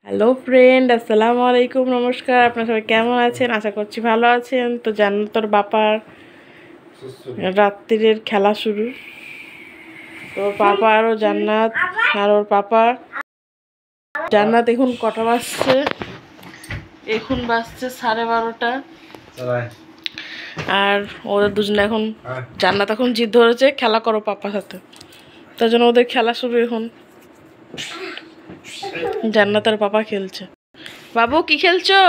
Hello friend, আসসালামু আলাইকুম, নমস্কার। আপনারা সবাই কেমন আছেন? আশা করছি ভালো আছেন। তো জান্নাতুর বাপার রাত্রির খেলা শুরু। তো পাপা আরও জান্নাত আর ওর পাপা। জান্নাত এখন কটা বাজছে? এখন বাজছে 12:30। আর ওদের দুজনে এখন জান্নাত এখন জিদ ধরেছে খেলা করো পাপার সাথে, তার জন্য ওদের খেলা শুরু। এখন জান্নাত আর পাপা খেলছে। বাবু কি খেলছো?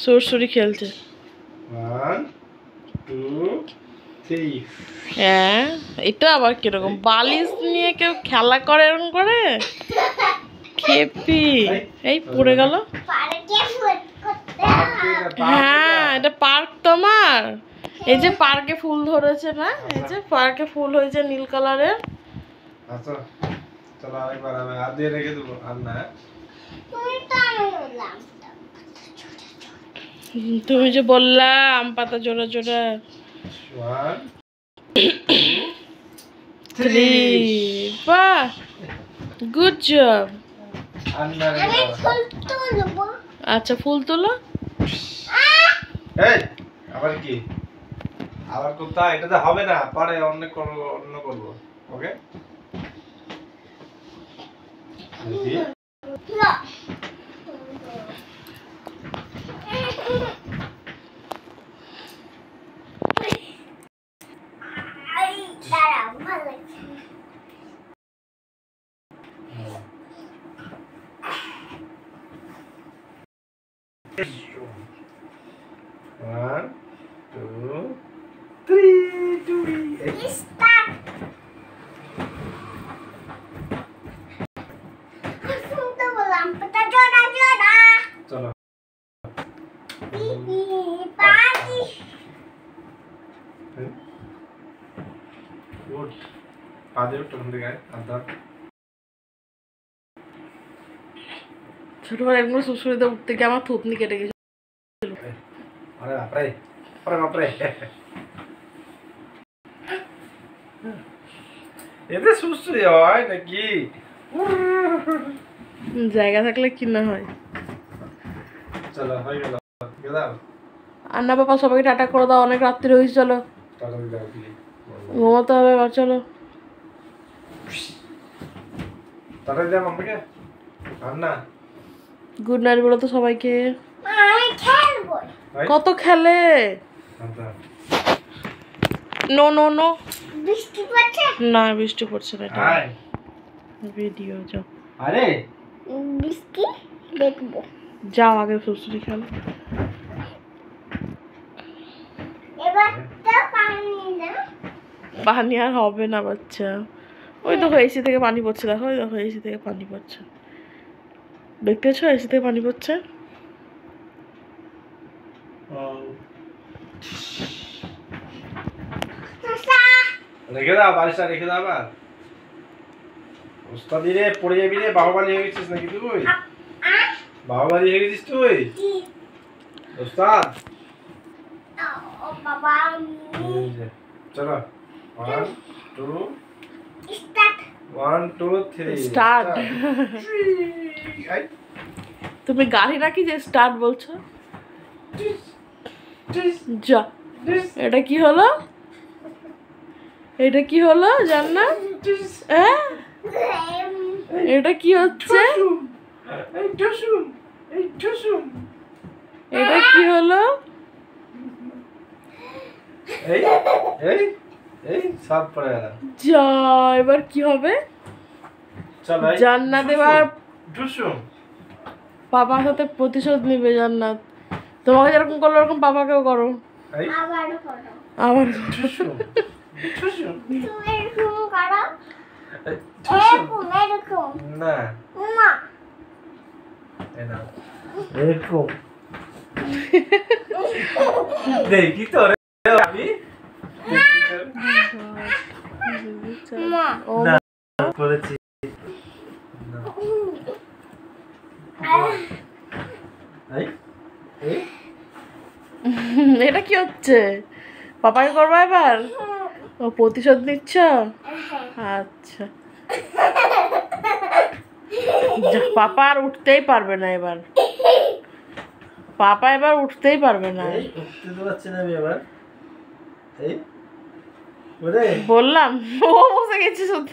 সুরসুরি খেলছে। 1 2 3 হ্যাঁ, এটা আবার কিরকম বালিশ নিয়ে কেউ খেলা করে এরকম করে? খেপি, এই পড়ে গেল। হ্যাঁ, এটা পার্ক তোমার। এই যে পার্কে ফুল ধরেছে না, এই যে পার্কে ফুল হয়েছে নীল কালারের। আচ্ছা চলো আরেকবার আমি হাত দিয়ে রেখে দেবো। আর না তুমি যে বললা আম পাতা জোড়া জোড়া। 1 3 বাহ, গুড জব। আর না আচ্ছা, ফুল তোলো। এই আবার কি? আবার কোথায়? এটা তো হবে না, পরে অন্য করব। ওকে দেখি One, 2, 3 চলো গুড। পা দিয়ে উঠো ওখান থেকে, হাত ধর। ছোটবেলায় একবার শ্বশুরিতে উঠতে গিয়ে আমার থুতনি কেটে গেছে। আরে বাপরে, আরে বাপরে, এতে সুস্থই হয় নাকি? জায়গা থাকলে কি না হয়। চলো হয়ে গেল, গেলাম। আর না বাবা, সবাইকে টাটা করে দাও, অনেক রাত্রি হয়েছে। চলো টাটা দিয়ে দাও প্লিজ। ঘুমাতে হবে এবার, চলো। টাটা দিয়ে দাও আমাকে। আর না গুড নাইট বলো তো সবাইকে। ভাই কত খেলে। আচ্ছা নো নো নো, বৃষ্টি পড়ছে না বৃষ্টি পড়ছে না, এটা হাই ভিডিও। যাও আরে বৃষ্টি দেখবো যাও, আগে শ্বশুরি খেলো। এবার তো পানি না পানি আর হবে না বাচ্চা। ওই দেখো এসি থেকে পানি পড়ছে, দেখো ওই দেখো এসি থেকে পানি পড়ছে, দেখতে পাচ্ছ? এসি থেকে পানি পড়ছে। রেখে দাও, বালিশটা রেখে দাও। আবার ওস্তাদি রে, পড়ে যাবি রে। বাহুবালি হয়ে গেছিস নাকি তুই? বাহুবালি হয়ে গেছিস তুই ওস্তাদ। ও বাবা এই যে, চলো 1 2 স্টার্ট 1 2 3 স্টার্ট। তুমি গাড়ি নাকি যে স্টার্ট বলছো? যা, এটা কি হলো? এটা কি হলো জান্নাত? এটা কি হচ্ছে? এটা কি হলো? এই এই এই সব পড়ে গেল। যা, এবার কি হবে? চলো জান্নাত এবার ঢুসুম। পাপার সাথে প্রতিশোধ নিবে জান্নাত। তোমাকে যেরকম করলো ওরকম পাপাকেও করো। এই আবার করো আবার ঢুসুম ঢুসুম। তুমি এরকম করো এই ঢুসুম। এরকম না না এই না এরকম দেখি তো রে আমি মা ও না করেছি না। এই এই এটা কি হচ্ছে? পাপাকে করবো এবার? ও প্রতিশোধ নিচ্ছ? আচ্ছা পাপা আর উঠতেই পারবে না এবার, পাপা এবার উঠতেই পারবে না। এই উঠতে তো পারছি না আমি এবার। এই ওরে বললাম ও বসে গেছে শুদ্ধ,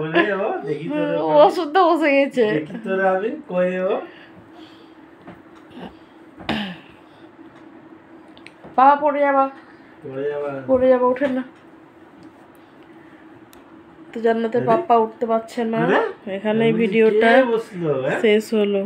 ওরে ও দেখি তো রে, ও শুদ্ধ বসে গেছে। দেখি তো রে আমি কই ও। বাবা পড়ে যাবা, ওরে আবার পড়ে যাবা, উঠে না তো। জান্নাতের পাপ্পা উঠতে পারছে না। আরে, এখানেই আমি ভিডিওটা কে বসলো, হ্যাঁ? শেষ হলো।